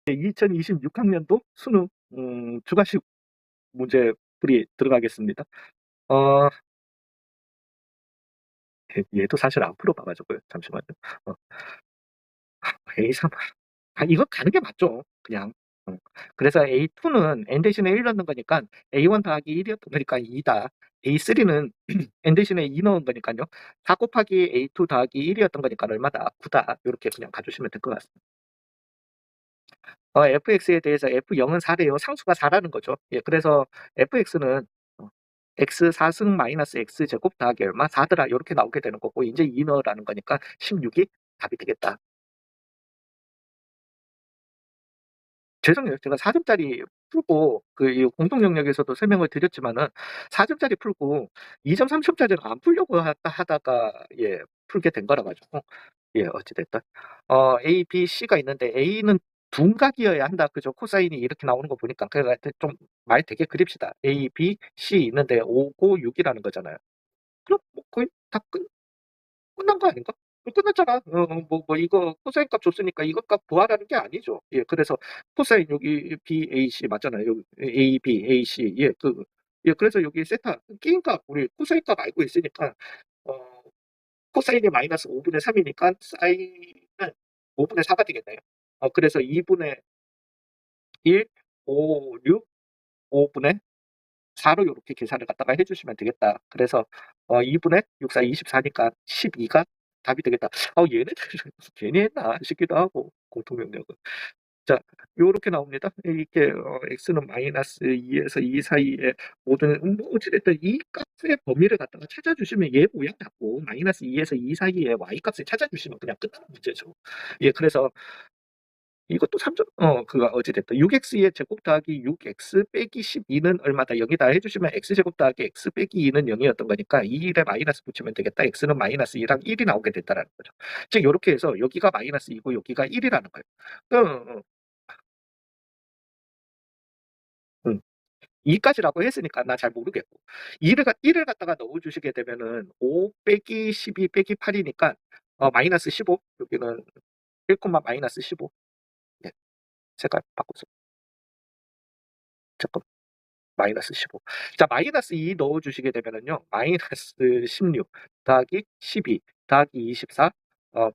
2026학년도 수능 주관식 문제 풀이 들어가겠습니다. 어 얘도 사실 안 풀어 봐 가지고요. 잠시만요. 어 A3 이거 가는 게 맞죠 그냥. 어. 그래서 A2는 n 대신에 1 넣는 거니까 A1 더하기 1 이었던 거니까 2 다. A3는 n 대신에 2 넣은 거니깐요. 4 곱하기 A2 더하기 1 이었던 거니까 얼마다? 9 다. 요렇게 그냥 봐 주시면 될 것 같습니다. fx에 대해서 f0은 4 래요. 상수가 4 라는 거죠. 예, 그래서 fx는 x 4승 마이너스 x 제곱 더하기 얼마? 4 더라 요렇게 나오게 되는 거고 인제 2 넣으라는 거니까 16이 답이 되겠다. 죄송해요. 제가 4 점짜리 풀고 이 공통 영역에서도 설명을 드렸지만은 4 점짜리 풀고 2 점, 3 점짜리는 안 풀려고 하다가 예 풀게 된 거라 가지고 예 어찌 됐든 A, B, C가 있는데 A는 둔각이어야 한다. 그죠? 코사인이 이렇게 나오는 거 보니까. 그래 좀 말 되게 그립시다. A, B, C 있는데 5, 9, 6 이라는 거잖아요. 그럼 뭐 거의 다 끝난 거 아닌가? 끝났잖아. 이거 코사인 값 줬으니까 이것 값 구하라는 게 아니죠. 예, 그래서 코사인 여기 BAC 맞잖아요. 여기 AB, AC 예, 그래서 여기 세타 게임 값 우리 코사인 값 알고 있으니까 어 코사인이 마이너스 5분의 3이니까 사인은 5분의 4가 되겠네요. 그래서 2분의 1, 5, 6, 5분의 4로 요렇게 계산을 갖다가 해 주시면 되겠다. 그래서 2분의 6, 4, 24니까 12가 답이 되겠다. 얘네들 괜히 했나 싶기도 하고 공통 영역은. 자, 요렇게 나옵니다. 이게 x는 마이너스 2에서 2 사이에 모든 뭐 어찌 됐든 이 값의 범위를 갖다가 찾아 주시면 얘 모양 잡고 마이너스 2에서 2 사이에 y 값을 찾아 주시면 그냥 끝나는 문제죠. 예, 그래서 이것도 3 점 그거 어찌 됐든 6x의 제곱 더하기 6x 빼기 12는 얼마다 0이다 해 주시면 x제곱 더하기 x 빼기 2는 0이었던 거니까 2에 마이너스 붙이면 되겠다. x는 마이너스 2랑 1이 나오게 된다라는 거죠. 즉 요렇게 해서 여기가 마이너스 2고 여기가 1이라는 거예요. 어 어 음. 2까지라고 했으니까 나 잘 모르겠고 1을 갖다가 넣어 주시게 되면은 5 빼기 12 빼기 8이니까 마이너스 15 여기는 1 마이너스 15 예. 색깔 바꿔서 잠깐 마이너스 15. 자, 마이너스 2 넣어 주시게 되면은요. 마이너스 16 더하기 12 더하기 24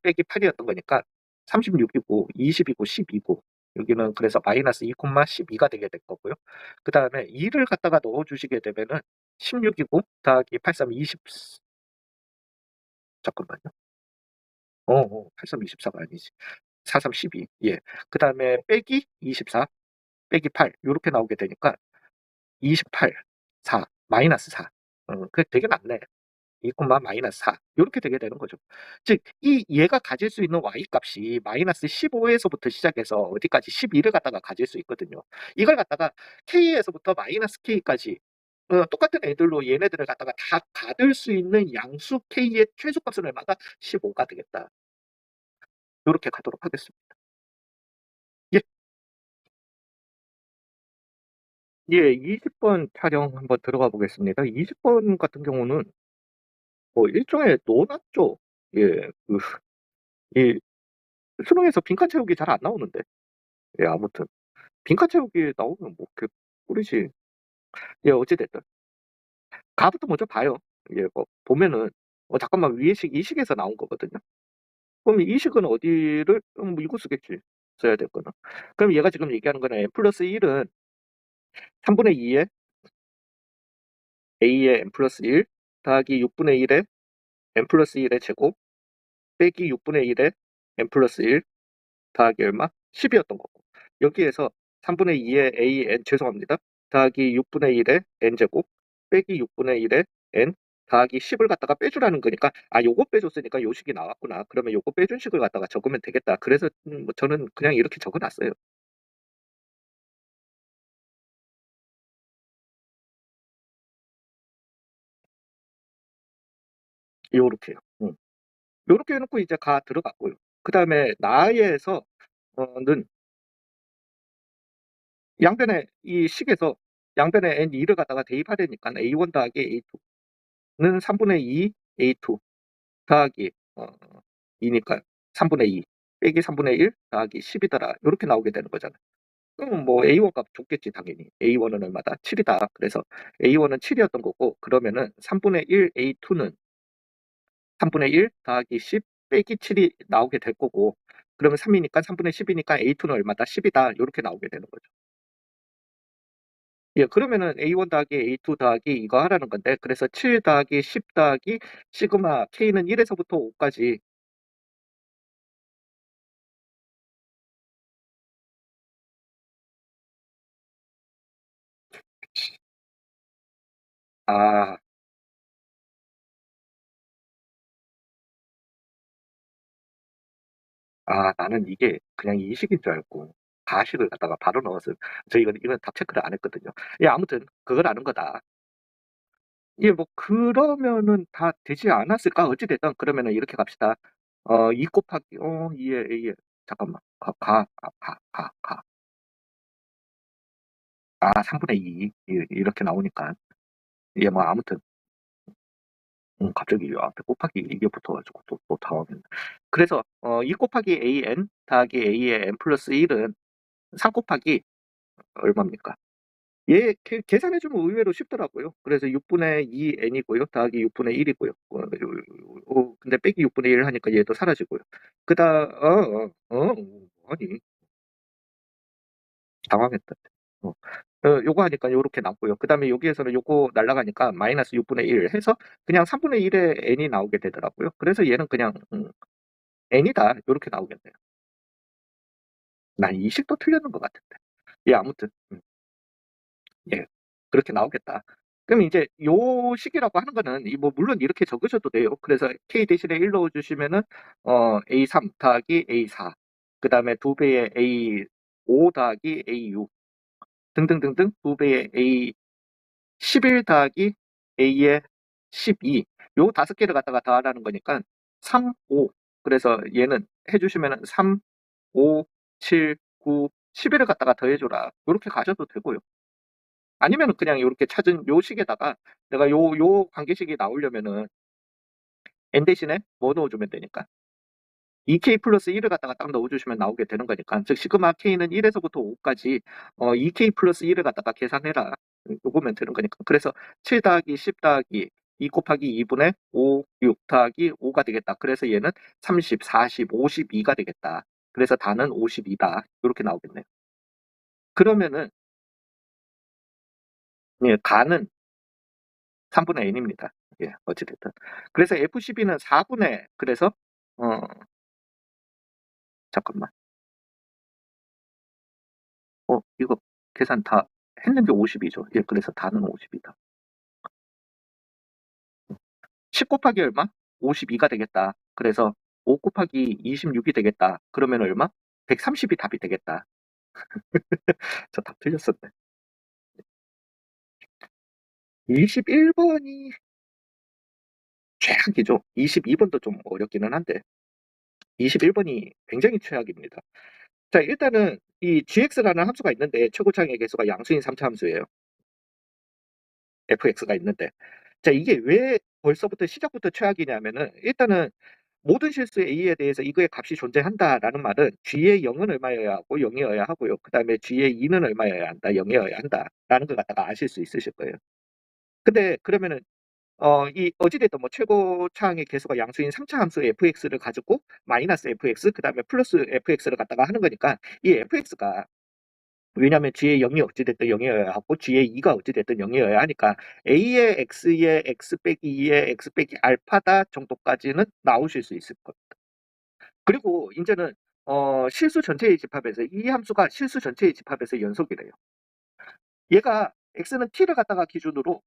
빼기 8 이었던 거니까 36 이고 20 이고 10 이고 여기는 그래서 마이너스 2 12가 되게 될 거고요. 그다음에 2를 갖다가 넣어 주시게 되면은 16 이고 더하기 83 20 잠깐만요. 83 24가 아니지. 43 12 예. 그다음에 빼기 24 빼기 8 요렇게 나오게 되니까 28 4 마이너스 4 그게 되게 많네. 2 마이너스 4 요렇게 되게 되는 거죠. 즉 이 얘가 가질 수 있는 y 값이 마이너스 15 에서부터 시작해서 어디까지 12를 갖다가 가질 수 있거든요. 이걸 갖다가 k에서부터 마이너스 k까지 똑같은 애들로 얘네들을 갖다가 다 받을 수 있는 양수 k의 최소값은 얼마다? 15가 되겠다. 요렇게 가도록 하겠습니다. 예. 예. 20번 촬영 한번 들어가 보겠습니다. 20번 같은 경우는 뭐 일종의 노났죠. 예. 이 수능에서 빈칸 채우기 잘 안 나오는데. 예, 아무튼 빈칸 채우기 나오면 뭐 개꿀이지. 예, 어찌 됐든 가부터 먼저 봐요. 예, 뭐 보면은 잠깐만 위의식 이식에서 나온 거거든요. 그럼 이 식은 어디를 뭐 이거 쓰겠지. 써야 될 거는. 그럼 얘가 지금 얘기하는 거는 n+1은 3분의 2에 a의 n+1 더하기 6분의 1의 n+1의 제곱 빼기 6분의 1의 n+1 더하기 얼마? 10 이었던 거고. 여기에서 3분의 2의 an 죄송합니다. 더하기 6분의 1의 n제곱 빼기 6분의 1의 n 더하기 10을 갖다가 빼주라는 거니까 요거 빼줬으니까 요 식이 나왔구나. 그러면 요거 빼준 식을 갖다가 적으면 되겠다. 그래서 뭐 저는 그냥 이렇게 적어 놨어요. 요렇게요. 요렇게 해 놓고 이제 가 들어갔고요. 그다음에 나에서 는 양변에 이 식에서 양변에 n2를 갖다가 대입하려니까 a1 더하기 a2는 3분의 2 a2 더하기 2니까 3분의 2. 빼기 3분의 1 더하기 10이더라. 요렇게 나오게 되는 거잖아요. 그러면 뭐 A1 값 줬겠지 당연히. A1은 얼마다? 7이다. 그래서 A1은 7이었던 거고 그러면은 3분의 1 A2는 3분의 1 더하기 10 빼기 7이 나오게 될 거고 그러면 3이니까 3분의 10이니까 A2는 얼마다? 10이다. 요렇게 나오게 되는 거죠. 예, 그러면은 A1 더하기 A2 더하기 이거 하라는 건데 그래서 7 더하기 10 더하기 시그마 K는 1에서부터 5까지 아, 나는 이게 그냥 이식인 줄 알고 가식을 갖다가 바로 넣었어요. 저 이건 답 체크를 안 했거든요. 예, 아무튼 그걸 아는 거다. 예, 뭐 그러면은 다 되지 않았을까? 어찌 됐든 그러면은 이렇게 갑시다. 2 곱하기 2에 A에 잠깐만. 3분의 2 이렇게 나오니까 예, 뭐 아무튼 갑자기 앞에 곱하기 이게 붙어가지고 또 당황했네. 그래서 2 곱하기 AN 더하기 A의 N 플러스 1은 3 곱하기 얼마입니까? 얘 계산해주면 의외로 쉽더라고요. 그래서 6분의 2n이고요. 더하기 6분의 1이고요. 근데 빼기 6분의 1 하니까 얘도 사라지고요. 그다 아니 당황했다. 어, 요거 하니까 요렇게 남고요. 그 다음에 여기에서는 요거 날라가니까 마이너스 6분의 1 해서 그냥 3분의 1에 n이 나오게 되더라고요. 그래서 얘는 그냥 n이다 요렇게 나오겠네요. 난 이 식도 틀렸는 것 같은데. 예, 아무튼 예, 그렇게 나오겠다. 그럼 이제 요 식이라고 하는 거는 뭐 물론 이렇게 적으셔도 돼요. 그래서 k 대신에 1 넣어주시면은 A3 더하기 A4 그 다음에 2배의 A5 더하기 A6 등등등등 2배의 A11 더하기 A의 12 요 5개를 갖다가 더하라는 거니까 3, 5 그래서 얘는 해주시면은 3, 5, 7, 9, 11을 갖다가 더해줘라. 이렇게 가셔도 되고요. 아니면 그냥 이렇게 찾은 요 식에다가 내가 요 관계식이 나오려면은 n 대신에 뭐 넣어주면 되니까 2k 플러스 1을 갖다가 딱 넣어주시면 나오게 되는 거니까 즉 시그마 k는 1에서부터 5까지 2k 플러스 1을 갖다가 계산해라 요거면 되는 거니까 그래서 7 더하기 10 더하기 2 곱하기 2분의 5, 6 더하기 5가 되겠다. 그래서 얘는 30, 40, 52가 되겠다. 그래서 다는 52다. 이렇게 나오겠네요. 그러면은 예, 다는 3분의 n입니다. 예, 어찌됐든. 그래서 F12는 4분의, 그래서, 어, 잠깐만. 이거 계산 다 했는데 50이죠. 예, 그래서 다는 50이다. 10 곱하기 얼마? 52가 되겠다. 그래서 5 곱하기 26이 되겠다. 그러면 얼마? 130이 답이 되겠다. 저 답 틀렸었네. 21번이 최악이죠. 22번도 좀 어렵기는 한데, 21번이 굉장히 최악입니다. 자, 일단은 이 gx라는 함수가 있는데 최고차항의 개수가 양수인 3차 함수예요. fx가 있는데. 자, 이게 왜 벌써부터 시작부터 최악이냐면은 일단은 모든 실수 a에 대해서 이거의 값이 존재한다라는 말은 g의 0은 얼마여야 하고 0이어야 하고요. 그 다음에 g의 2는 얼마여야 한다, 0이어야 한다라는 걸 갖다가 아실 수 있으실 거예요. 근데 그러면은 이 어찌됐든 뭐 최고차항의 개수가 양수인 3차 함수 fx를 가지고 마이너스 fx 그 다음에 플러스 fx를 갖다가 하는 거니까 이 fx가 왜냐하면 G의 0이 어찌됐든 0이어야 하고 G의 2가 어찌됐든 0이어야 하니까 A의 X의 X 빼기 2의 X 빼기 알파다 정도까지는 나오실 수 있을 겁니다. 그리고 이제는 실수 전체의 집합에서 이 함수가 실수 전체의 집합에서 연속이래요. 얘가 X는 T를 갖다가 기준으로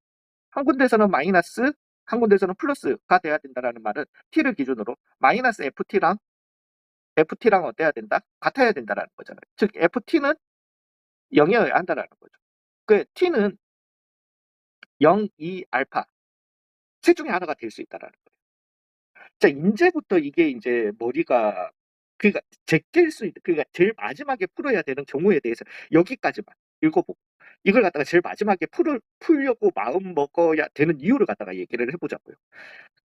한 군데서는 마이너스 한 군데서는 플러스가 돼야 된다는 말은 T를 기준으로 마이너스 FT랑 어때야 된다? 같아야 된다는 거잖아요. 즉 FT는 0이어야 한다는 거죠. 그 T는 0, 2, 알파 셋 중에 하나가 될 수 있다라는 거예요. 자, 이제부터 이게 이제 머리가 그러니까 제낄 수 있는 그러니까 제일 마지막에 풀어야 되는 경우에 대해서 여기까지만 읽어보고 이걸 갖다가 제일 마지막에 풀려고 마음 먹어야 되는 이유를 갖다가 얘기를 해보자고요.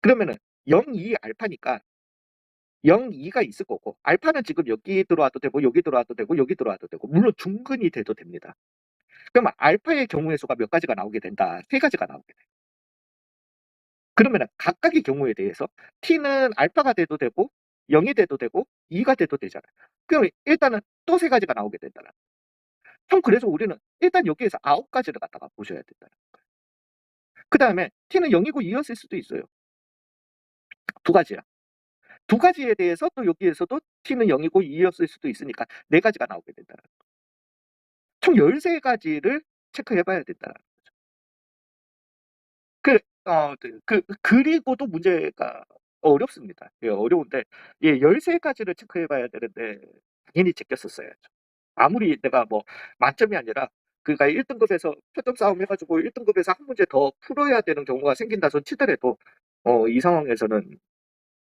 그러면은 0, 2 알파니까 0, 2가 있을 거고 알파는 지금 여기 들어와도 되고 여기 들어와도 되고 여기 들어와도 되고 물론 중근이 돼도 됩니다. 그럼 알파의 경우의 수가 몇 가지가 나오게 된다? 세 가지가 나오게 돼요. 그러면 각각의 경우에 대해서 t는 알파가 돼도 되고 0이 돼도 되고 2가 돼도 되잖아요. 그럼 일단은 또 세 가지가 나오게 된다는. 형 그래서 우리는 일단 여기에서 9가지를 갖다가 보셔야 된다는 거예요. 그 다음에 t는 0이고 2였을 수도 있어요. 두 가지야. 두 가지에 대해서 또 여기에서도 t는 0이고 2였을 수도 있으니까 네 가지가 나오게 된다는 거예요. 총 13가지를 체크해 봐야 된다는 거죠. 그리고도 문제가 어렵습니다. 예, 어려운데, 예, 13가지를 체크해 봐야 되는데, 당연히 제꼈었어야죠. 아무리 내가 뭐, 만점이 아니라, 그니까 1등급에서 표점 싸움 해가지고 1등급에서 한 문제 더 풀어야 되는 경우가 생긴다 손 치더라도, 이 상황에서는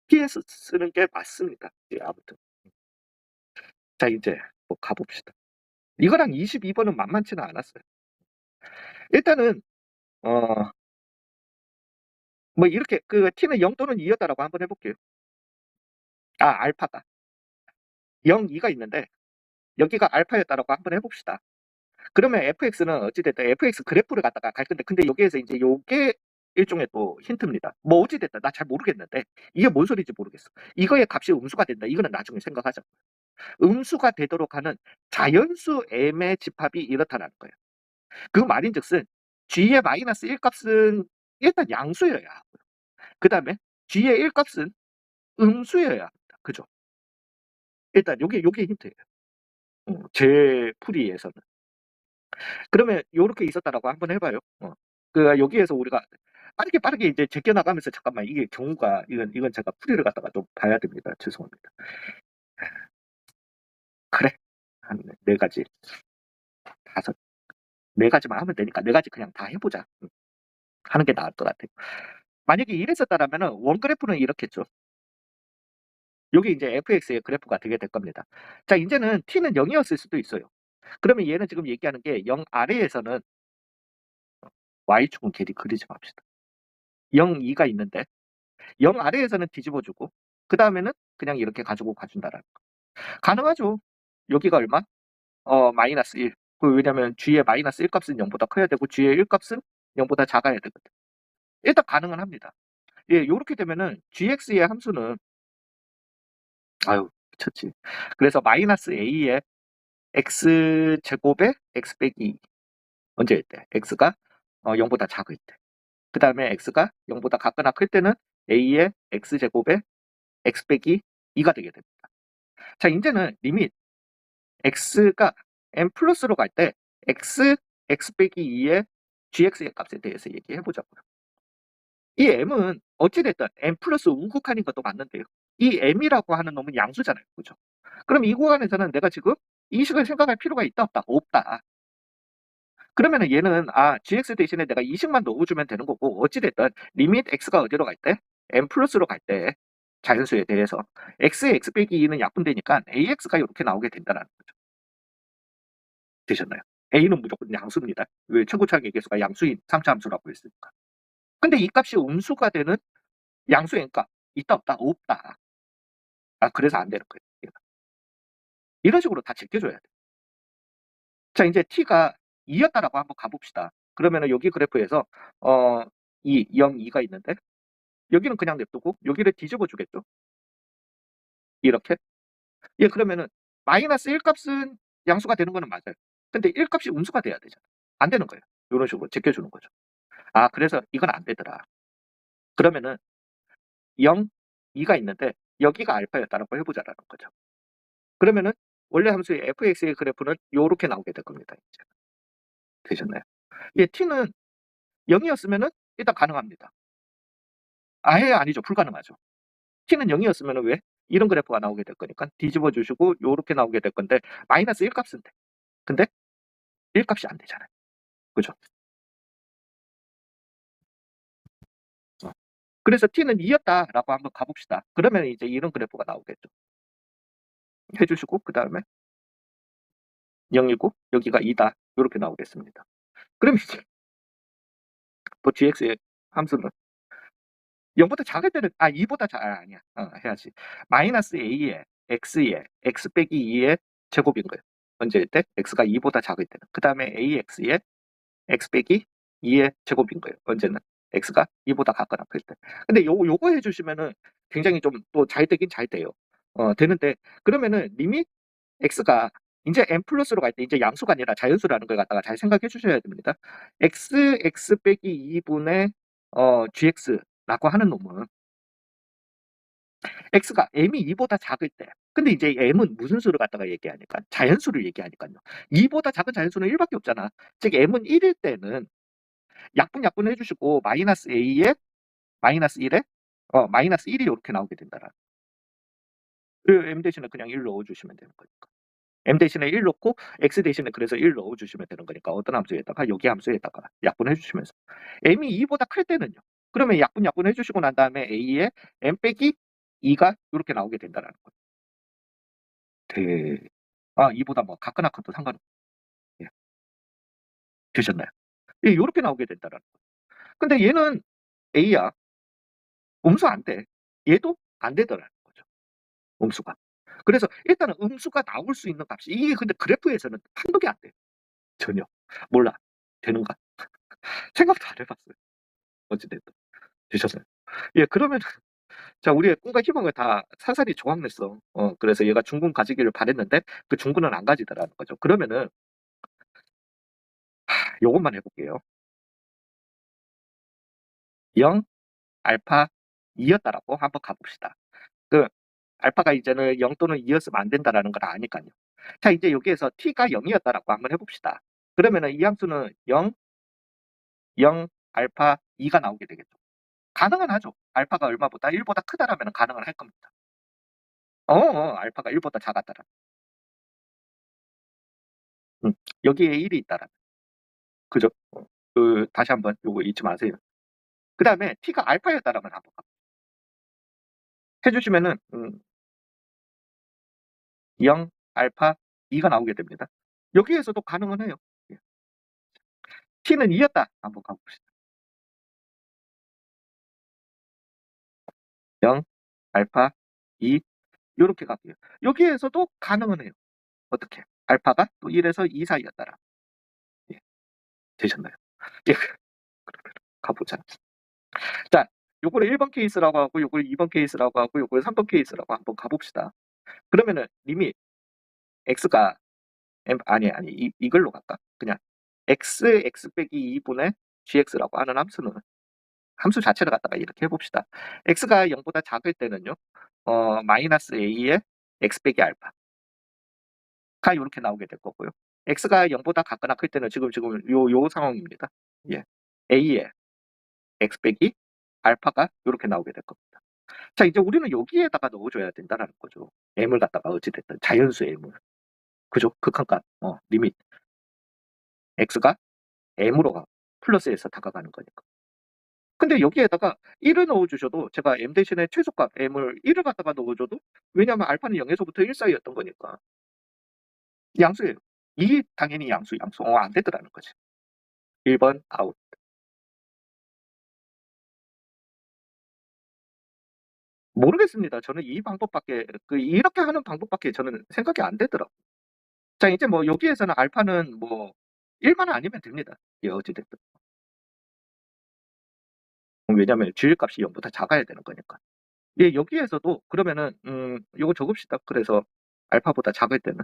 PS 쓰는 게 맞습니다. 예, 아무튼. 자, 이제 뭐 가봅시다. 이거랑 22번은 만만치는 않았어요. 일단은, 어, 뭐 이렇게, t는 0 또는 2였다라고 한번 해볼게요. 알파가. 0, 2가 있는데, 여기가 알파였다라고 한번 해봅시다. 그러면 fx는 어찌됐든 fx 그래프를 갖다가 갈 건데, 근데 여기에서 이제 요게 일종의 또 힌트입니다. 뭐 어찌됐든 나 잘 모르겠는데, 이게 뭔 소리인지 모르겠어. 이거의 값이 음수가 된다. 이거는 나중에 생각하자. 음수가 되도록 하는 자연수 m의 집합이 이렇다는 거예요. 그 말인즉슨 g의 마이너스 1 값은 일단 양수여야 하고요. 그 다음에 g의 1 값은 음수여야 합니다. 그죠? 일단 요게 힌트예요. 제 풀이에서는. 그러면 요렇게 있었다라고 한번 해봐요. 여기에서 우리가 빠르게 이제 제껴나가면서 잠깐만 이게 경우가 이건 제가 풀이를 갖다가 좀 봐야 됩니다. 죄송합니다. 그래. 한 네 가지, 다섯, 네 가지만 하면 되니까 네 가지 그냥 다 해보자. 하는 게 나을 것 같아요. 만약에 이랬었다라면은 원그래프는 이렇겠죠. 요게 이제 fx의 그래프가 되게 될 겁니다. 자, 이제는 t는 0이었을 수도 있어요. 그러면 얘는 지금 얘기하는 게 0 아래에서는 y축은 길이 그리지 맙시다. 0, 2가 있는데 0 아래에서는 뒤집어주고 그 다음에는 그냥 이렇게 가지고 가준다라는 거. 가능하죠. 여기가 얼마? 마이너스 1. 왜냐면 g의 마이너스 1 값은 0보다 커야 되고 g의 1 값은 0보다 작아야 되거든. 일단 가능은 합니다. 예, 요렇게 되면은 gx의 함수는 아유 미쳤지. 그래서 마이너스 a의 x제곱에 x 빼기 2. 언제일 때? x가 0보다 작을 때. 그 다음에 x가 0보다 같거나 클 때는 a의 x제곱에 x 빼기 2가 되게 됩니다. 자, 이제는 리밋 x가 n 플러스로 갈 때 x 빼기 2의 gx의 값에 대해서 얘기해 보자고요. 이 m은 어찌됐든 n 플러스 우극한인 것도 맞는데요. 이 m이라고 하는 놈은 양수잖아요. 그죠? 그럼 이 구간에서는 내가 지금 이 식을 생각할 필요가 있다 없다? 없다. 그러면은 얘는 gx 대신에 내가 이 식만 넣어주면 되는 거고 어찌됐든 리밋 x가 어디로 갈 때? n 플러스로 갈 때 자연수에 대해서 x의 x 빼기 2는 약분되니까 ax가 이렇게 나오게 된다는 거죠. 되셨나요? a는 무조건 양수입니다. 왜 최고차항의 개수가 양수인 3차 함수라고 했으니까. 근데 이 값이 음수가 되는 양수의 값 있다 없다? 없다. 그래서 안 되는 거예요. 이런 식으로 다 제껴줘야 돼. 자, 이제 t가 2였다라고 한번 가봅시다. 그러면은 여기 그래프에서 2, 0, 2가 있는데 여기는 그냥 냅두고 여기를 뒤집어 주겠죠. 이렇게. 예, 그러면은 마이너스 1 값은 양수가 되는 거는 맞아요. 근데 1 값이 음수가 돼야 되잖아. 안 되는 거예요. 이런 식으로 제껴주는 거죠. 그래서 이건 안 되더라. 그러면은 0, 2가 있는데 여기가 알파였다라고 해보자라는 거죠. 그러면은 원래 함수의 fx의 그래프는 요렇게 나오게 될 겁니다. 이제. 되셨나요? 예, t는 0이었으면은 일단 가능합니다. 아예 아니죠. 불가능하죠. t는 0이었으면 왜? 이런 그래프가 나오게 될 거니까 뒤집어 주시고 요렇게 나오게 될 건데 마이너스 1 값은 돼. 근데 1 값이 안 되잖아요. 그죠? 그래서 t는 2였다라고 한번 가봅시다. 그러면 이제 이런 그래프가 나오겠죠. 해주시고 그 다음에 0이고 여기가 2다. 이렇게 나오겠습니다. 그럼 이제 뭐 gx의 함수는 0보다 작을 때는 2보다 아니야. 해야지. 마이너스 a의 x의 x 빼기 2의 제곱인 거예요. 언제일 때? x가 2보다 작을 때는. 그 다음에 ax의 x 빼기 2의 제곱인 거예요. 언제는? x가 2보다 작거나 클 때. 근데 요거 해주시면은 굉장히 좀 또 잘 되긴 잘 돼요. 되는데, 그러면은 리밋 x가 이제 n 플러스로 갈 때 이제 양수가 아니라 자연수라는 걸 갖다가 잘 생각해 주셔야 됩니다. x 빼기 2분의 gx라고 하는 놈은 x가 m이 2보다 작을 때, 근데 이제 m은 무슨 수를 갖다가 얘기하니까 자연수를 얘기하니까요. 2보다 작은 자연수는 1밖에 없잖아. 즉 m은 1일 때는 약분 해주시고 마이너스 a에 마이너스 1에 마이너스 1이 이렇게 나오게 된다라. 그 m 대신에 그냥 1 넣어주시면 되는 거니까. m 대신에 1 넣고 x 대신에 그래서 1 넣어주시면 되는 거니까 어떤 함수에다가 여기 함수에다가 약분해 주시면서 m이 2보다 클 때는요. 그러면 약분 해주시고 난 다음에 a에 m 빼기 2가 이렇게 나오게 된다라는 거예요. 2보다 뭐 같거나 커도 상관없어요. 예. 되셨나요? 예, 요렇게 나오게 된다라는 거예요. 근데 얘는 a야. 음수 안 돼. 얘도 안 되더라는 거죠. 음수가. 그래서 일단은 음수가 나올 수 있는 값이 이게 근데 그래프에서는 판독이 안 돼. 전혀. 몰라. 되는가? 생각도 안 해봤어요. 어찌됐든. 되셨어요. 예, 그러면 자, 우리의 꿈과 희망을 다 산산이 조각냈어. 그래서 얘가 중군 가지기를 바랬는데 그 중군은 안 가지더라는 거죠. 그러면은 요것만 해볼게요. 0, 알파 2였다라고 한번 가봅시다. 그 알파가 이제는 0 또는 2였으면 안 된다라는 걸 아니까요. 자, 이제 여기에서 t가 0이었다라고 한번 해봅시다. 그러면은 이 함수는 0, 0, 알파 2가 나오게 되겠죠. 가능은 하죠. 알파가 얼마보다 1보다 크다라면 가능은 할 겁니다. 알파가 1보다 작았다라. 여기에 1이 있다라. 그죠? 다시 한번 요거 잊지 마세요. 그 다음에 t가 알파였다라면 한번 해주시면은 0, 알파 2가 나오게 됩니다. 여기에서도 가능은 해요. 예. t는 2였다. 한번 가봅시다. 0, 알파 2 요렇게 갈게요. 여기에서도 가능은 해요. 어떻게? 알파가 또 1에서 2 사이였다라. 예. 되셨나요? 예. 그러면 가보자. 자, 요거를 1번 케이스라고 하고 요걸 2번 케이스라고 하고 요걸 3번 케이스라고 한번 가봅시다. 그러면은 리밋 x가 아니 이걸로 갈까? 그냥 x 빼기 2분의 gx라고 하는 함수는 함수 자체를 갖다가 이렇게 해봅시다. x가 0보다 작을 때는요. 마이너스 a의 x 빼기 알파가 이렇게 나오게 될 거고요. x가 0보다 같거나 클 때는 지금 요 상황입니다. 예. a의 x 빼기 알파가 이렇게 나오게 될 겁니다. 자, 이제 우리는 여기에다가 넣어줘야 된다는 거죠. m을 갖다가 어찌됐든 자연수 m을. 그죠? 극한값 리밋 x가 m으로 플러스에서 다가가는 거니까. 근데 여기에다가 1을 넣어주셔도 제가 m 대신에 최소값 m을 1을 갖다가 넣어줘도 왜냐하면 알파는 0에서부터 1 사이였던 거니까 양수예요. 이 당연히 양수. 안 되더라는 거지. 1번 아웃. 모르겠습니다. 저는 이 방법밖에 이렇게 하는 방법밖에 저는 생각이 안 되더라고요. 자, 이제 뭐 여기에서는 알파는 뭐 1만 아니면 됩니다. 예, 어찌됐든. 왜냐면 주일값이 0보다 작아야 되는 거니까. 예, 여기에서도 그러면은 요거 적읍시다. 그래서 알파보다 작을 때는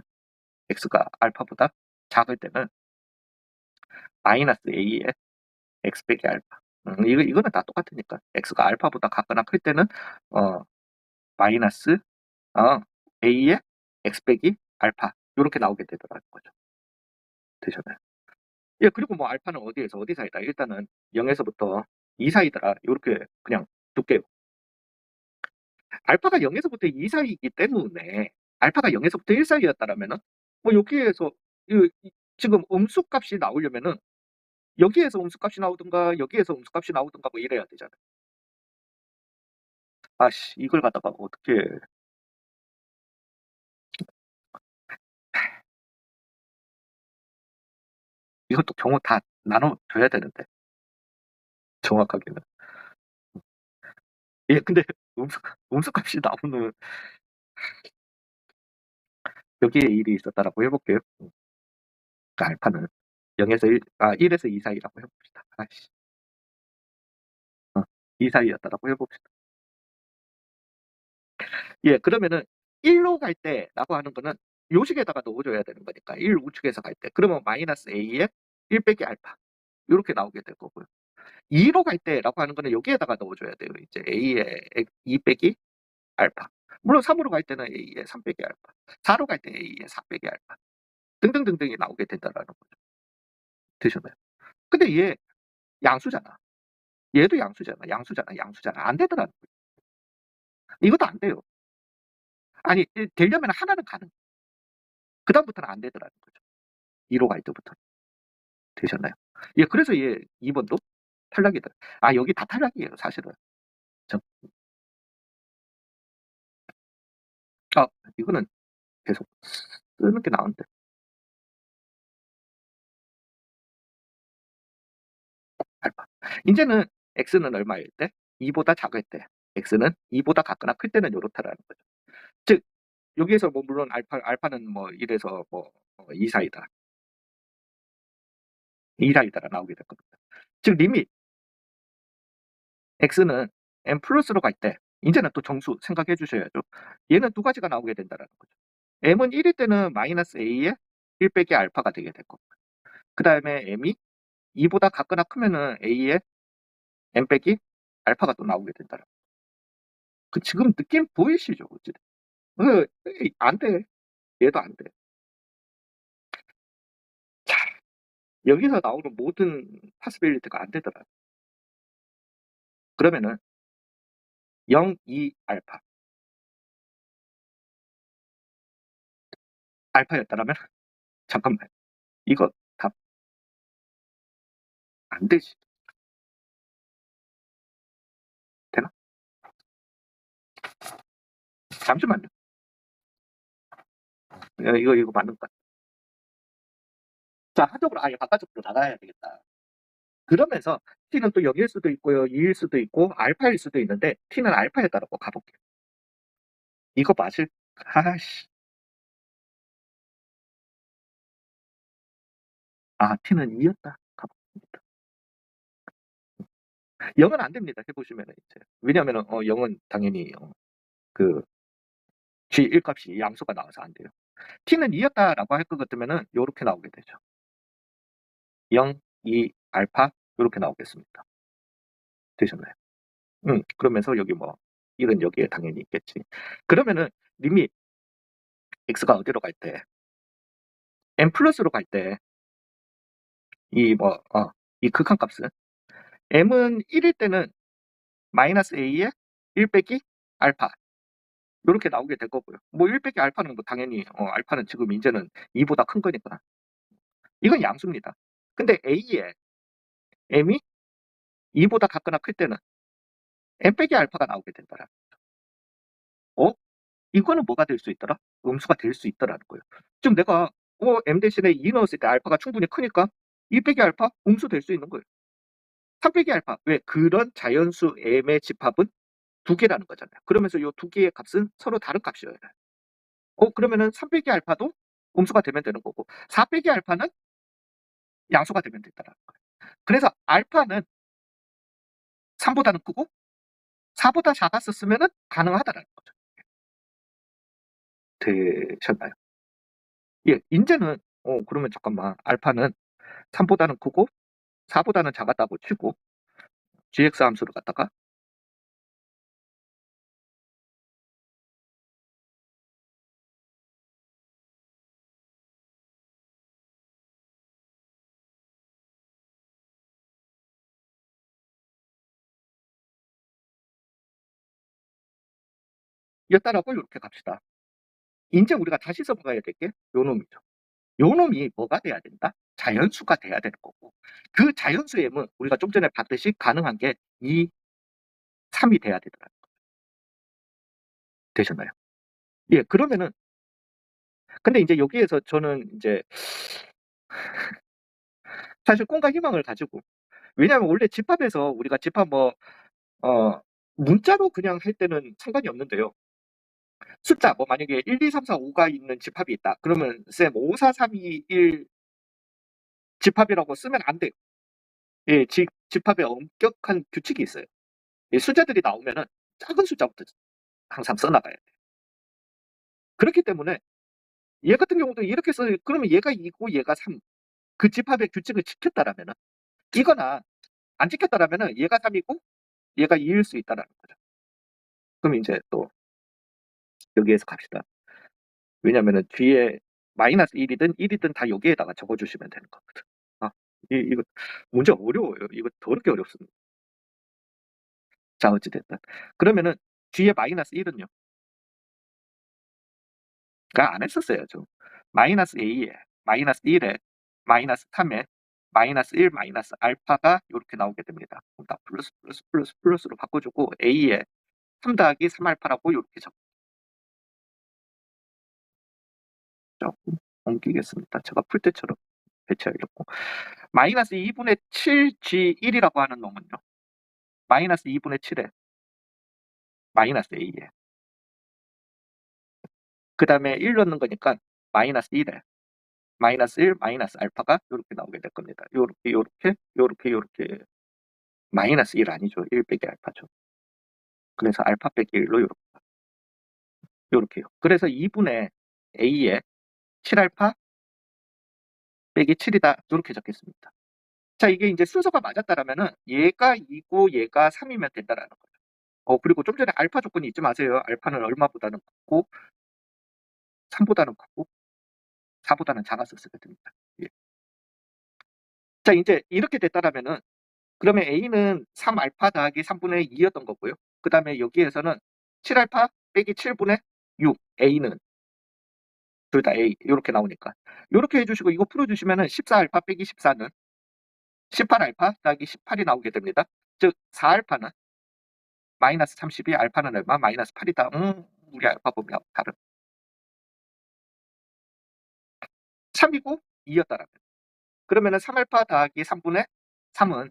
x가 알파보다 작을 때는 마이너스 a의 x 빼기 알파. 이거는 다 똑같으니까 x가 알파보다 같거나 클 때는 어 마이너스 a의 x 빼기 알파 요렇게 나오게 되더라는 거죠. 되셨나요? 예, 그리고 뭐 알파는 어디에서 어디 사이다. 일단은 0에서부터 2 사이더라. 요렇게 그냥 둘게요. 알파가 0에서부터 2 사이이기 때문에 알파가 0에서부터 1 사이였다라면은 뭐 여기에서 지금 음수값이 나오려면은 여기에서 음수값이 나오든가 여기에서 음수값이 나오든가 뭐 이래야 되잖아요. 아씨, 이걸 갖다가 어떻게 이것도 경우 다 나눠 줘야 되는데 정확하게는. 예, 근데 음수값이 나오는 여기에 일이 있었다라고 해볼게요. 그 알파는 0에서 1, 1에서 2 사이라고 해봅시다. 아이씨. 2 사이였다라고 해봅시다. 예, 그러면은 1로 갈 때라고 하는 거는 요식에다가 넣어줘야 되는 거니까 1 우측에서 갈 때. 그러면 마이너스 a에 1 빼기 알파. 이렇게 나오게 될 거고요. 2로 갈 때라고 하는 거는 여기에다가 넣어줘야 돼요. 이제 a에 2 빼기 알파. 물론 3으로 갈 때는 a에 3 빼기 알파. 4로 갈 때 a에 4 빼기 알파. 등등등등이 나오게 된다라는 거죠. 되셨나요? 근데 얘 양수잖아. 얘도 양수잖아. 양수잖아. 양수잖아. 안 되더라는 거예요. 이것도 안 돼요. 아니, 되려면 하나는 가능. 그다음부터는 안 되더라는 거죠. 2로 갈 때부터. 되셨나요? 예, 그래서 얘 2번도 탈락이다. 여기 다 탈락이에요, 사실은. 저, 아, 이거는 계속 쓰는 게 나은데. 알파. 이제는 x는 얼마일 때? 2보다 작을 때. x는 2보다 같거나 클 때는 요렇다라는 거죠. 즉, 여기에서 뭐 물론 알파는 뭐 1에서 뭐 2 사이다. 2 사이다라 나오게 될 겁니다. 즉, 리밋 x는 n 플러스로 갈 때, 이제는 또 정수 생각해 주셔야죠. 얘는 두 가지가 나오게 된다라는 거죠. m은 1일 때는 마이너스 a에 1 빼기 알파가 되게 될 거고, 그 다음에 m이 2보다 같거나 크면은 a에 n 빼기 알파가 또 나오게 된다라는 거죠. 그 지금 느낌 보이시죠? 어찌 안 돼. 얘도 안 돼. 자, 여기서 나오는 모든 파스빌리티가 안 되더라. 그러면은 0, 2 알파. 알파였다라면 잠깐만. 이거 답 안 되지. 되나? 잠시만요. 이거 맞는 것 같아. 자, 한쪽으로 아예 바깥쪽으로 나가야 되겠다. 그러면서 t는 또 0일 수도 있고요, 2일 수도 있고 알파일 수도 있는데 t는 알파였다라고 가볼게요. 이거 맞을? 아씨. t는 2였다. 가봅니다. 0은 안 됩니다. 해보시면 이제. 왜냐하면 0은 당연히 그 g1 값이 양수가 나와서 안 돼요. t는 2였다라고 할 것 같으면은 요렇게 나오게 되죠. 0, 2, 알파 요렇게 나오겠습니다. 되셨나요? 그러면서 여기 뭐 1은 여기에 당연히 있겠지. 그러면은 리밋 x가 어디로 갈 때, n 플러스로 갈 때 이 극한값은 m은 1일 때는 마이너스 a에 1 빼기 알파 요렇게 나오게 될 거고요. 뭐 1 빼기 알파는 뭐 당연히 알파는 지금 이제는 2보다 큰 거니까 이건 양수입니다. 근데 a에 m이 2보다 같거나 클 때는 n 빼기 알파가 나오게 된다라. 이거는 뭐가 될 수 있더라? 음수가 될 수 있더라는 거예요. 지금 내가 m 대신에 2 넣었을 때 알파가 충분히 크니까 2 빼기 알파 음수 될 수 있는 거예요. 3 빼기 알파. 왜? 그런 자연수 m의 집합은 두 개라는 거잖아요. 그러면서 이 두 개의 값은 서로 다른 값이어야 돼. 그러면은 3 빼기 알파도 음수가 되면 되는 거고 4 빼기 알파는 양수가 되면 된다는 거예요. 그래서 알파는 3보다는 크고 4보다 작았었으면은 가능하다라는 거죠. 되셨나요? 예, 이제는 그러면 잠깐만 알파는 3보다는 크고 4보다는 작았다고 치고 gx 함수를 갖다가 였다라고 이렇게 갑시다. 이제 우리가 다시 써봐야 될 게 요 놈이죠. 요 놈이 뭐가 돼야 된다? 자연수가 돼야 되는 거고 그 자연수의 m은 우리가 좀 전에 봤듯이 가능한 게 2, 3이 돼야 되더라. 되셨나요? 예, 그러면은 근데 이제 여기에서 저는 이제 사실 꿈과 희망을 가지고 왜냐하면 원래 집합에서 우리가 집합 뭐 문자로 그냥 할 때는 상관이 없는데요. 숫자 뭐 만약에 1, 2, 3, 4, 5가 있는 집합이 있다. 그러면 쌤 5, 4, 3, 2, 1 집합이라고 쓰면 안 돼요. 예, 집합에 엄격한 규칙이 있어요. 이 숫자들이 나오면은 작은 숫자부터 항상 써나가야 돼요. 그렇기 때문에 얘 같은 경우도 이렇게 써 그러면 얘가 2고 얘가 3. 그 집합의 규칙을 지켰다라면은 이거나 안 지켰다라면은 얘가 3이고 얘가 2일 수 있다라는 거죠. 그럼 이제 또 여기에서 갑시다. 왜냐면은 뒤에 마이너스 1이든 1이든 다 여기에다가 적어주시면 되는 거거든. 아, 이거 문제 어려워요. 이거 더럽게 어렵습니다. 자, 어찌됐든. 그러면은 뒤에 마이너스 1은요? 그러니까 안 했었어요, 좀. 마이너스 A에, 마이너스 1에, 마이너스 3에, 마이너스 1, 마이너스 알파가 이렇게 나오게 됩니다. 그럼 다 플러스, 플러스, 플러스, 플러스로 바꿔주고 A에 3 더하기 3알파라고 이렇게 조금 옮기겠습니다. 제가 풀 때처럼 배치하려고. 마이너스 2분의 7G1이라고 하는 놈은요. 마이너스 2분의 7에 마이너스 A에 그 다음에 1 넣는 거니까 마이너스 1에 마이너스 1, 마이너스 알파가 이렇게 나오게 될 겁니다. 요렇게, 요렇게, 요렇게, 요렇게. 마이너스 1 아니죠. 1 빼기 알파죠. 그래서 알파 빼기 1로 요렇게. 요렇게요. 그래서 2분의 A에 7알파 빼기 7이다. 요렇게 적겠습니다. 자, 이게 이제 순서가 맞았다라면은 얘가 2고 얘가 3이면 된다라는 거죠. 그리고 좀 전에 알파 조건이 잊지 마세요. 알파는 얼마보다는 크고 3보다는 크고 4보다는 작았었어야 됩니다. 예. 자, 이제 이렇게 됐다라면은 그러면 A는 3알파 더하기 3분의 2였던 거고요. 그 다음에 여기에서는 7알파 빼기 7분의 6 A는 둘 다 A 이렇게 나오니까 이렇게 해주시고 이거 풀어주시면은 14알파 빼기 14는 18알파 더하기 18이 나오게 됩니다. 즉 4알파는 마이너스 32, 알파는 얼마? 마이너스 8이다. 우리 알파 보면 다른 3이고 2였다라면 그러면은 3알파 더하기 3분의 3은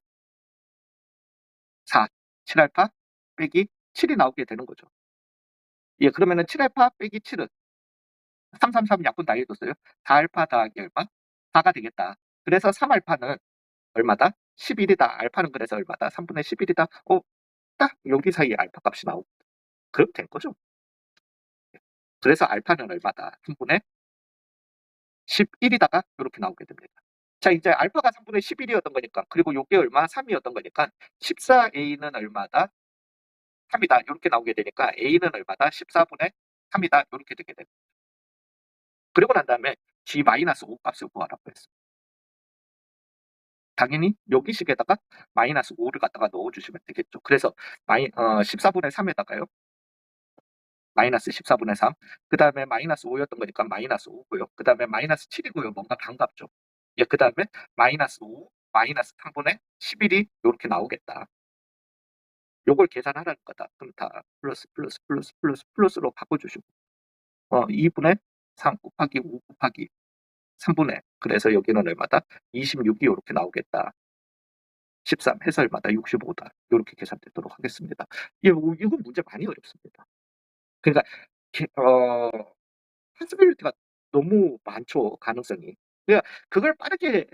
4, 7알파 빼기 7이 나오게 되는 거죠. 예, 그러면은 7알파 빼기 7은 333 약분 다 해줬어요. 4알파 더하기 얼마? 4가 되겠다. 그래서 3알파는 얼마다? 11이다. 알파는 그래서 얼마다? 3분의 11이다. 딱 여기 사이에 알파 값이 나오고 그럼 된 거죠. 그래서 알파는 얼마다? 3분의 11이다가 이렇게 나오게 됩니다. 자, 이제 알파가 3분의 11이었던 거니까 그리고 요게 얼마? 3이었던 거니까 14A는 얼마다? 3이다. 이렇게 나오게 되니까 A는 얼마다? 14분의 3이다. 이렇게 되게 됩니다. 그리고 난 다음에 G-5 값을 구하라고 했어요. 당연히 여기식에다가 마이너스 5를 갖다가 넣어주시면 되겠죠. 그래서 14분의 3에다가요. 마이너스 14분의 3. 그 다음에 마이너스 5였던 거니까 마이너스 5고요. 그 다음에 마이너스 7이고요. 뭔가 반갑죠. 예, 그 다음에 마이너스 5, 마이너스 3분의 11이 이렇게 나오겠다. 요걸 계산하라는 거다. 그럼 다 플러스, 플러스, 플러스, 플러스, 플러스로 바꿔주시고 2분의 3 곱하기 5 곱하기 3분의 그래서 여기는 얼마다? 26이 이렇게 나오겠다. 13 해서 얼마다? 65다. 이렇게 계산되도록 하겠습니다. 이건 문제 많이 어렵습니다. 그러니까 파스빌리티가 너무 많죠, 가능성이. 그러니까 그걸 빠르게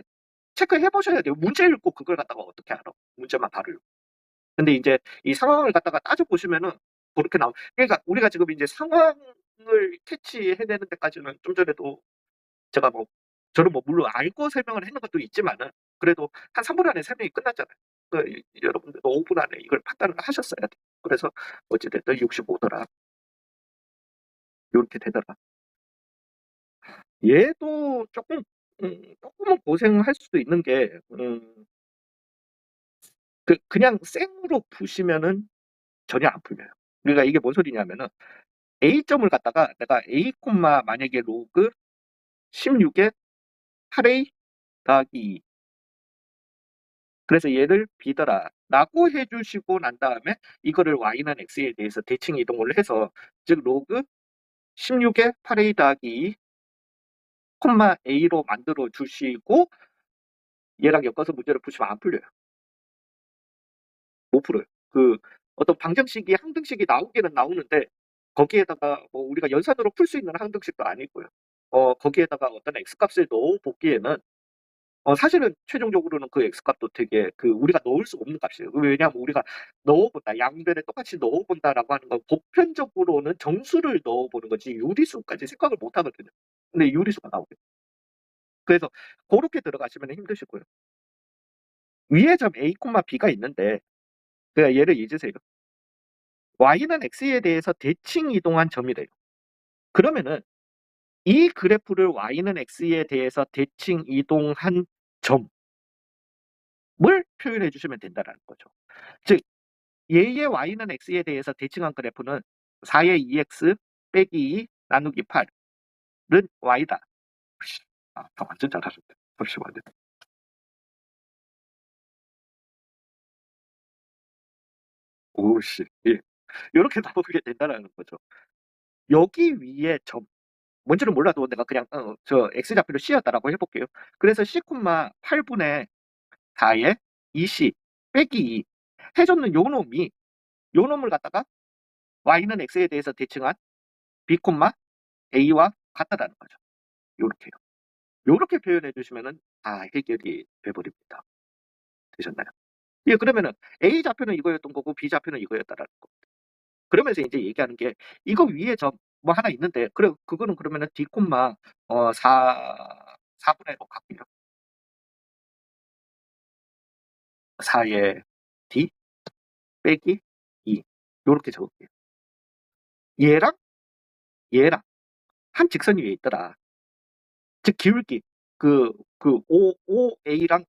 체크해 보셔야 돼요. 문제 읽고 그걸 갖다가 어떻게 알아? 문제만 바로 읽고. 근데 이제 이 상황을 갖다가 따져 보시면은 그렇게 그러니까 우리가 지금 이제 상황을 캐치해내는 데까지는 좀 전에도 제가 저는 물론 알고 설명을 했는 것도 있지만은 그래도 한 3분 안에 설명이 끝났잖아요. 여러분들도 5분 안에 이걸 판단을 하셨어야 돼요. 그래서 어찌됐든 65더라. 이렇게 되더라. 얘도 조금은 고생할 수도 있는 게 그냥 생으로 푸시면은 전혀 안 풀려요. 그러니까 이게 뭔 소리냐면은 A점을 갖다가 내가 A 콤마 만약에 로그 16에 8A 더하기 2 그래서 얘를 B더라 라고 해주시고 난 다음에 이거를 Y는 X에 대해서 대칭 이동을 해서 즉 로그 16에 8A 더하기 2 콤마 A로 만들어 주시고 얘랑 엮어서 문제를 푸시면 안 풀려요. 못 풀어요. 어떤 방정식이 항등식이 나오기는 나오는데 거기에다가 뭐 우리가 연산으로 풀 수 있는 항등식도 아니고요. 거기에다가 어떤 X값을 넣어 보기에는 사실은 최종적으로는 그 X값도 되게 우리가 넣을 수 없는 값이에요. 왜냐하면 우리가 넣어 본다, 양변에 똑같이 넣어 본다라고 하는 건 보편적으로는 정수를 넣어 보는 거지 유리수까지 생각을 못 하거든요. 근데 유리수가 나오게 돼요. 그래서 고렇게 들어가시면 힘드시고요. 위에 점 A, B가 있는데 얘를 잊으세요. Y는 X에 대해서 대칭 이동한 점이래요. 그러면은 이 그래프를 Y는 X에 대해서 대칭 이동한 점을 표현해 주시면 된다라는 거죠. 즉 얘의 Y는 X에 대해서 대칭한 그래프는 4의 2X 빼기 2 나누기 8은 Y다. 다 완전 잘하셨네. 잠시만요. 오씨. 예. 요렇게 나오게 된다라는 거죠. 여기 위에 점, 뭔지는 몰라도 내가 그냥 저 X좌표를 C였다라고 해볼게요. 그래서 C, 8분의 4의 2C 빼기 2 해줬는 요 놈을 갖다가 Y는 X에 대해서 대칭한 B, A와 같다라는 거죠. 요렇게요. 요렇게 표현해 주시면은 해결이 돼버립니다. 되셨나요? 예, 그러면은 A 좌표는 이거였던 거고 B 좌표는 이거였다라는 거. 그러면서 이제 얘기하는 게 이거 위에 점 뭐 하나 있는데 그거는 그러면은 D, 4분의 로 갈게요. 4의 D 빼기 2 요렇게 적을게요. 얘랑 얘랑 한 직선 위에 있더라. 즉 기울기 OA랑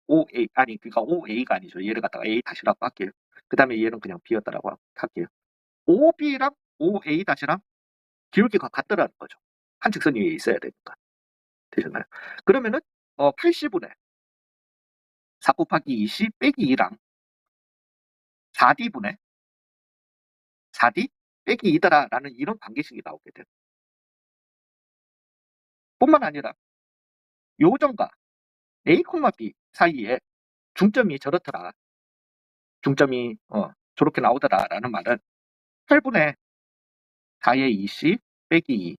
OA 아니 그러니까 OA가 아니죠. 얘를 갖다가 A 다시라고 할게요. 그 다음에 얘는 그냥 B였다라고 할게요. OB랑 OA 다시랑 기울기가 같더라는 거죠. 한 직선 위에 있어야 되니까. 되셨나요? 그러면은 80분의 4 곱하기 20 빼기 2랑 4D분의 4D 빼기 2더라라는 이런 관계식이 나오게 돼요. 뿐만 아니라 요점과 A, B 사이에 중점이 저렇더라. 중점이 저렇게 나오더라라는 말은 8분의 4의 2C 빼기 2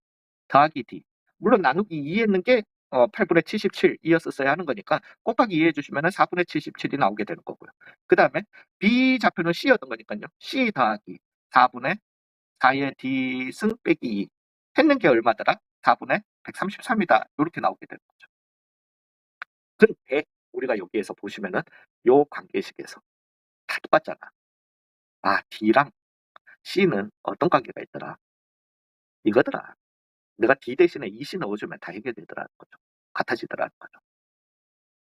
더하기 D. 물론 나누기 2 했는 게 8분의 77이었었어야 하는 거니까 곱하기 2 해주시면 4분의 77이 나오게 되는 거고요. 그 다음에 B 좌표는 C였던 거니까요. C 더하기 4분의 4의 D승 빼기 2 했는 게 얼마더라? 4분의 133이다. 이렇게 나오게 되는 거죠. 근데 우리가 여기에서 보시면은 요 관계식에서 다 똑같잖아. D랑 C는 어떤 관계가 있더라? 이거더라. 내가 D 대신에 EC 넣어주면 다 해결되더라는 거죠. 같아지더라는 거죠.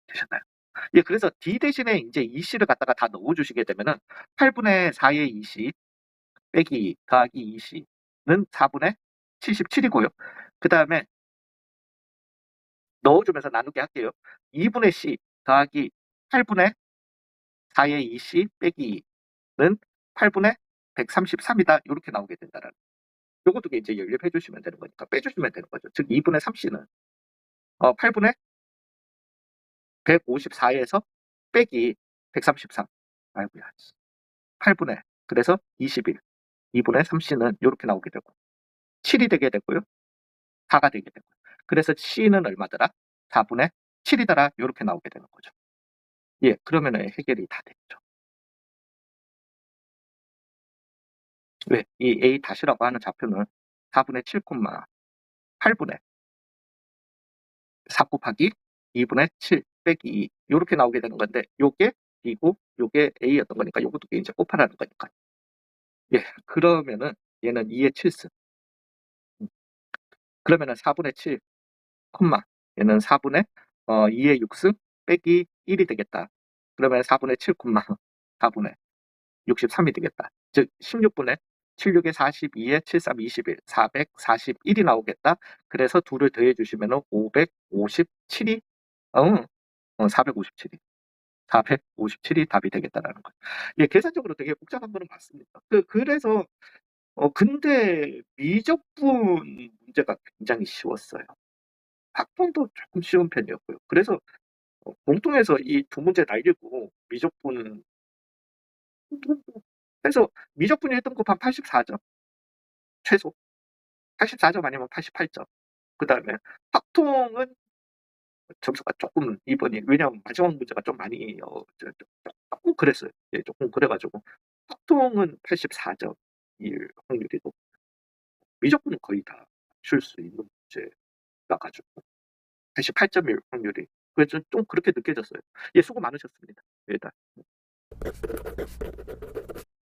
되셨나요? 예, 그래서 D 대신에 이제 EC를 갖다가 다 넣어주시게 되면은 8분의 4의 EC 빼기 더하기 EC는 4분의 77이고요. 그 다음에 넣어주면서 나누게 할게요. 2분의 C 더하기 8분의 4의 EC 빼기 2는 8분의 133이다. 이렇게 나오게 된다는. 요것도 이제 연립해 주시면 되는 거니까 빼주시면 되는 거죠. 즉 2분의 3C는 8분의 154에서 빼기 133. 아이고야. 8분의 그래서 21. 2분의 3C는 이렇게 나오게 되고 7이 되게 되고요. 4가 되게 되고 그래서 C는 얼마더라? 4분의 7이더라. 이렇게 나오게 되는 거죠. 예, 그러면 해결이 다 됐죠. 왜? 이 A 다시라고 하는 좌표는 4분의 7, 8분의 4 곱하기 2분의 7 빼기 2 이렇게 나오게 되는 건데 요게 B고 요게 A였던 거니까 요것도 이제 곱하라는 거니까. 예, 그러면은 얘는 2의 7승. 그러면은 4분의 7, 얘는 4분의 2의 6승 빼기 1이 되겠다. 그러면 4분의 7, 4분의 63이 되겠다. 즉 16분의 76의 42에 73, 21, 441이 나오겠다. 그래서 둘을 더해 주시면 557이 457이 457이 답이 되겠다라는 거예요. 예, 계산적으로 되게 복잡한 거는 맞습니다. 그래서 근데 미적분 문제가 굉장히 쉬웠어요. 학번도 조금 쉬운 편이었고요. 그래서 공통해서 이 두 문제 날리고 미적분 그래서 미적분이 했던 거 한 84점 최소. 84점 아니면 88점. 그다음에 확통은 점수가 조금 이번이 왜냐하면 마지막 문제가 좀 많이 조금 그랬어요. 예, 조금 그래가지고 확통은 84점일 확률이 높고 미적분은 거의 다 맞출 수 있는 문제라 가지고 88점일 확률이 그래서 좀 그렇게 느껴졌어요. 예, 수고 많으셨습니다. 일단.